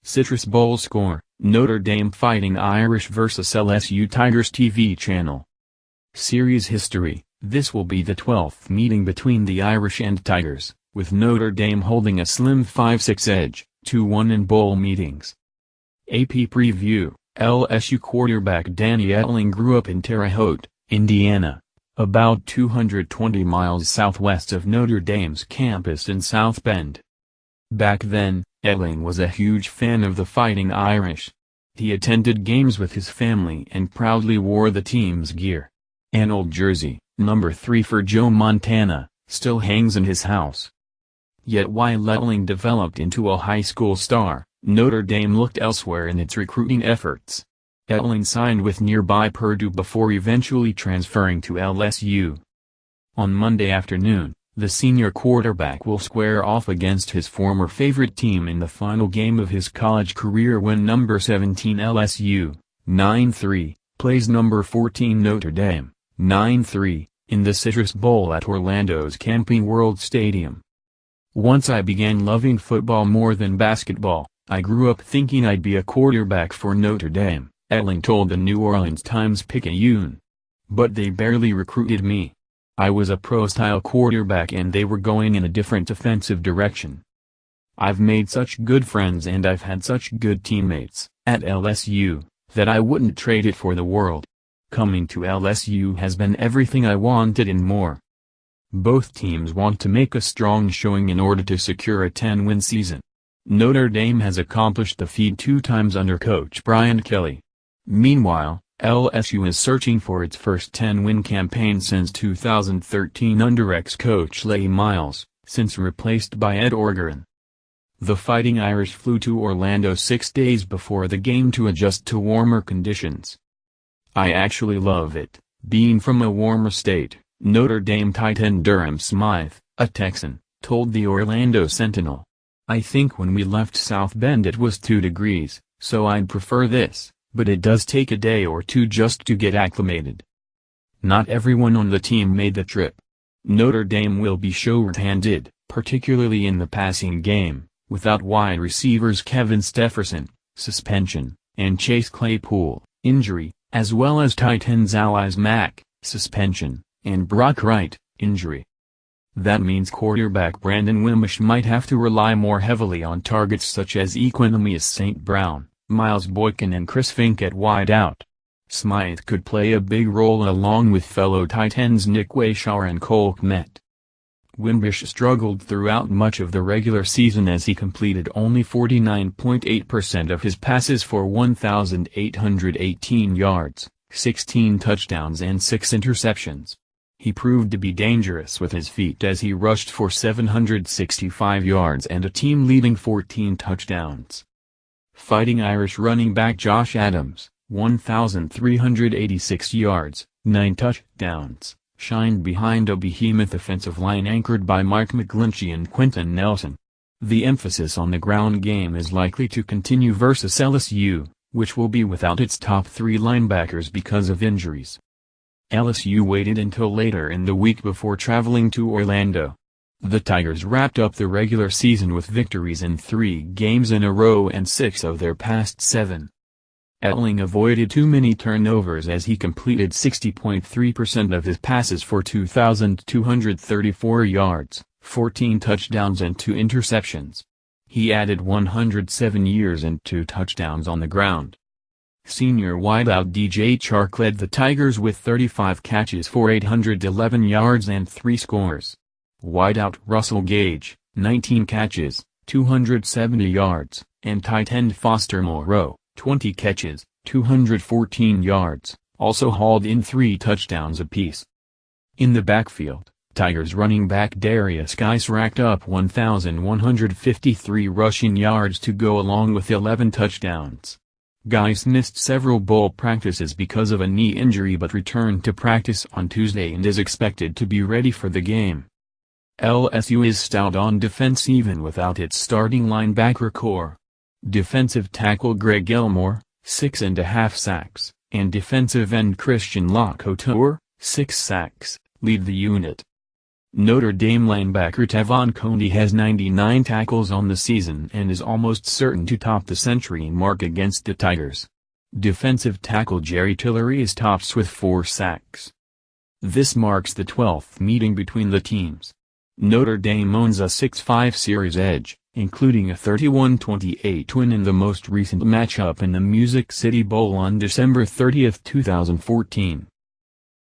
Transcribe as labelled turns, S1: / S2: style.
S1: Citrus Bowl score, Notre Dame Fighting Irish vs LSU Tigers TV channel. Series history: this will be the 12th meeting between the Irish and Tigers, with Notre Dame holding a slim 5-6 edge, 2-1 in bowl meetings. AP preview: LSU quarterback Danny Etling grew up in Terre Haute, Indiana, about 220 miles southwest of Notre Dame's campus in South Bend. Back then, Etling was a huge fan of the Fighting Irish. He attended games with his family and proudly wore the team's gear. An old jersey, number 3 for Joe Montana, still hangs in his house. Yet while Etling developed into a high school star, Notre Dame looked elsewhere in its recruiting efforts. Etling signed with nearby Purdue before eventually transferring to LSU. On Monday afternoon, the senior quarterback will square off against his former favorite team in the final game of his college career when number 17 LSU, 9-3, plays number 14 Notre Dame, 9-3, in the Citrus Bowl at Orlando's Camping World Stadium. Once I began loving football more than basketball, I grew up thinking I'd be a quarterback for Notre Dame, Etling told the New Orleans Times-Picayune. But they barely recruited me. I was a pro-style quarterback and they were going in a different offensive direction. I've made such good friends and I've had such good teammates at LSU that I wouldn't trade it for the world. Coming to LSU has been everything I wanted and more. Both teams want to make a strong showing in order to secure a 10-win season. Notre Dame has accomplished the feat 2 times under coach Brian Kelly. Meanwhile, LSU is searching for its first 10-win campaign since 2013 under ex-coach Les Miles, since replaced by Ed Orgeron. The Fighting Irish flew to Orlando 6 days before the game to adjust to warmer conditions. "I actually love it, being from a warmer state," Notre Dame tight end Durham Smythe, a Texan, told the Orlando Sentinel. "I think when we left South Bend it was 2 degrees, so I'd prefer this. But it does take a day or 2 just to get acclimated." Not everyone on the team made the trip. Notre Dame will be short-handed, particularly in the passing game, without wide receivers Kevin Stefferson, suspension, and Chase Claypool, injury, as well as tight ends Alize Mack, suspension, and Brock Wright, injury. That means quarterback Brandon Wimbush might have to rely more heavily on targets such as Equanimeous St. Brown, Miles Boykin and Chris Fink at wideout. Smythe could play a big role along with fellow tight ends Nick Weishauer and Cole Kmet. Wimbush struggled throughout much of the regular season as he completed only 49.8% of his passes for 1,818 yards, 16 touchdowns and 6 interceptions. He proved to be dangerous with his feet as he rushed for 765 yards and a team-leading 14 touchdowns. Fighting Irish running back Josh Adams, 1,386 yards, 9 touchdowns, shined behind a behemoth offensive line anchored by Mike McGlinchey and Quentin Nelson. The emphasis on the ground game is likely to continue versus LSU, which will be without its top 3 linebackers because of injuries. LSU waited until later in the week before traveling to Orlando. The Tigers wrapped up the regular season with victories in 3 games in a row and 6 of their past 7. Etling avoided too many turnovers as he completed 60.3% of his passes for 2,234 yards, 14 touchdowns and 2 interceptions. He added 107 yards and 2 touchdowns on the ground. Senior wideout DJ Chark led the Tigers with 35 catches for 811 yards and 3 scores. Wideout Russell Gage, 19 catches, 270 yards, and tight end Foster Moreau, 20 catches, 214 yards, also hauled in 3 touchdowns apiece. In the backfield, Tigers running back Darius Guice racked up 1,153 rushing yards to go along with 11 touchdowns. Guice missed several bowl practices because of a knee injury but returned to practice on Tuesday and is expected to be ready for the game. LSU is stout on defense even without its starting linebacker core. Defensive tackle Greg Elmore, 6.5 sacks, and defensive end Christian Locouture, 6 sacks, lead the unit. Notre Dame linebacker Tevon Coney has 99 tackles on the season and is almost certain to top the century mark against the Tigers. Defensive tackle Jerry Tillery is tops with 4 sacks. This marks the 12th meeting between the teams. Notre Dame owns a 6-5 series edge, including a 31-28 win in the most recent matchup in the Music City Bowl on December 30, 2014.